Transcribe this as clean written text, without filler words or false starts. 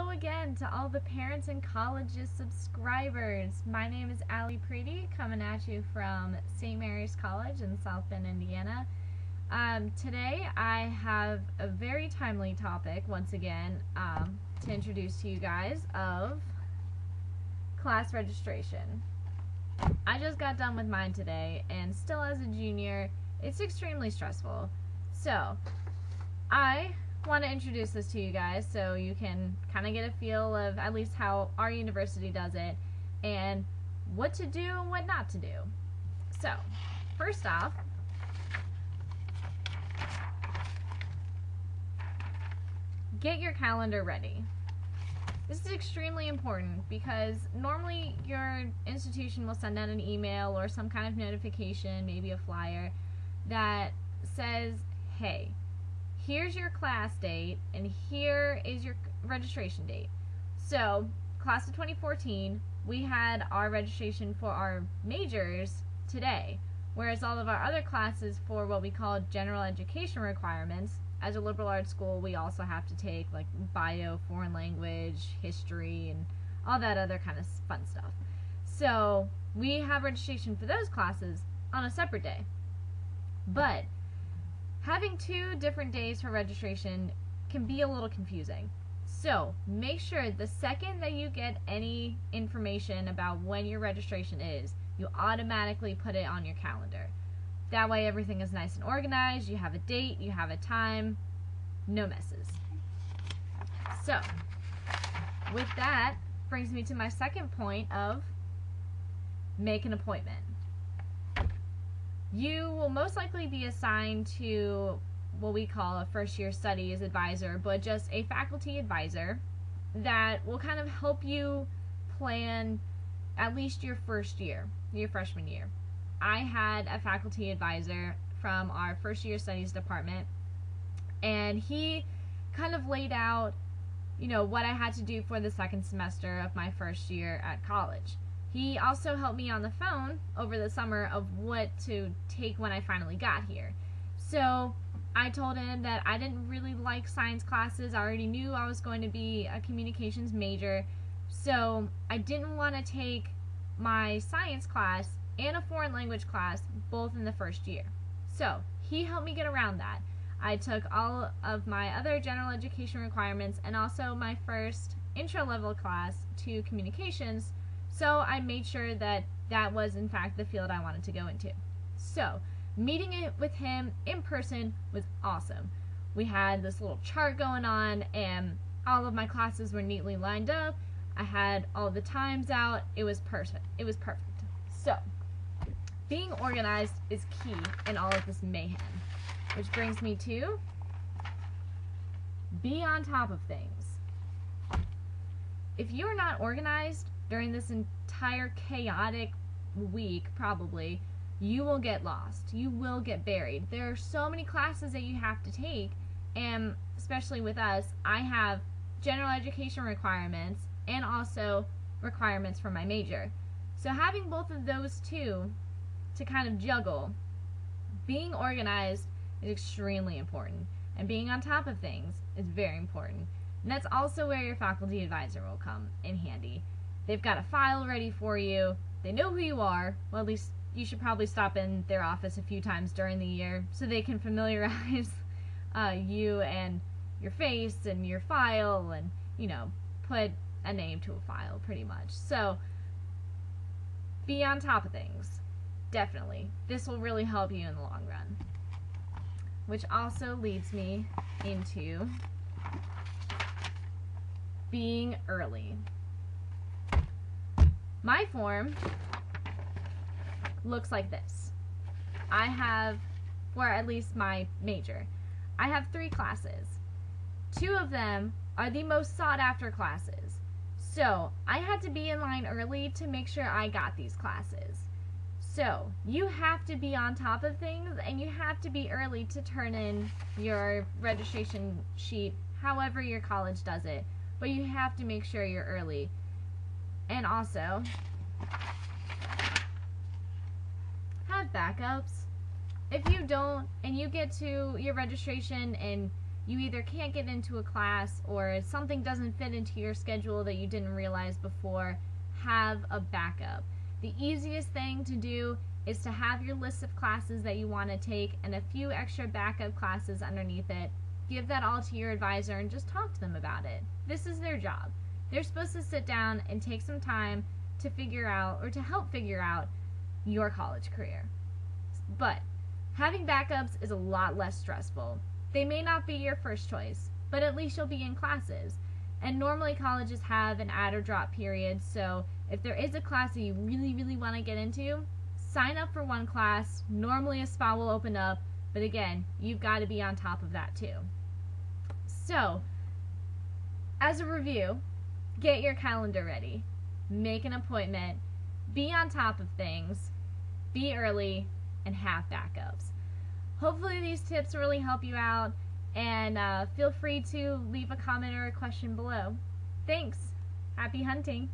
hello again to all the parents and colleges subscribers. My name is Allie Preedy, coming at you from St. Mary's College in South Bend, Indiana. Today I have a very timely topic once again to introduce to you guys of class registration. I just got done with mine today, and still as a junior, it's extremely stressful. So I want to introduce this to you guys so you can kind of get a feel of at least how our university does it and what to do and what not to do. So first off, get your calendar ready. This is extremely important because normally your institution will send out an email or some kind of notification, maybe a flyer, that says, hey, here's your class date and here is your registration date. So, class of 2014, we had our registration for our majors today, whereas all of our other classes for what we call general education requirements, as a liberal arts school, we also have to take like bio, foreign language, history, and all that other kind of fun stuff. So, we have registration for those classes on a separate day. But having 2 different days for registration can be a little confusing. So make sure the second that you get any information about when your registration is, you automatically put it on your calendar. That way everything is nice and organized, you have a date, you have a time, no messes. So with that brings me to my second point of make an appointment. You will most likely be assigned to what we call a first year studies advisor, but just a faculty advisor that will kind of help you plan at least your first year, your freshman year. I had a faculty advisor from our first year studies department, and he kind of laid out, what I had to do for the second semester of my first year at college. He also helped me on the phone over the summer of what to take when I finally got here. So I told him that I didn't really like science classes. I already knew I was going to be a communications major, so I didn't want to take my science class and a foreign language class both in the first year. So he helped me get around that. I took all of my other general education requirements and also my first intro level class to communications. So I made sure that that was in fact the field I wanted to go into. So meeting it with him in person was awesome. We had this little chart going on and all of my classes were neatly lined up. I had all the times out. It was perfect. It was perfect. So being organized is key in all of this mayhem. Which brings me to be on top of things. If you're not organized during this entire chaotic week, probably, you will get lost. You will get buried. There are so many classes that you have to take, and especially with us, I have general education requirements and also requirements for my major. So having both of those two to kind of juggle, being organized is extremely important, and being on top of things is very important. And that's also where your faculty advisor will come in handy. They've got a file ready for you. They know who you are. Well, at least you should probably stop in their office a few times during the year so they can familiarize you and your face and your file and, put a name to a file pretty much. So be on top of things. Definitely. This will really help you in the long run. Which also leads me into being early. My form looks like this. I have, for at least my major, I have 3 classes. 2 of them are the most sought after classes. So I had to be in line early to make sure I got these classes. So you have to be on top of things and you have to be early to turn in your registration sheet however your college does it. But you have to make sure you're early. And also, have backups. If you don't, and you get to your registration and you either can't get into a class or something doesn't fit into your schedule that you didn't realize before, have a backup. The easiest thing to do is to have your list of classes that you want to take and a few extra backup classes underneath it. Give that all to your advisor and just talk to them about it. This is their job. They're supposed to sit down and take some time to figure out, or to help figure out, your college career. But having backups is a lot less stressful. They may not be your first choice, but at least you'll be in classes. And normally colleges have an add or drop period, so if there is a class that you really, really want to get into, sign up for one class. Normally a spot will open up, but again, you've got to be on top of that too. So, as a review, get your calendar ready. Make an appointment. Be on top of things. Be early and have backups. Hopefully these tips really help you out, and feel free to leave a comment or a question below. Thanks. Happy hunting.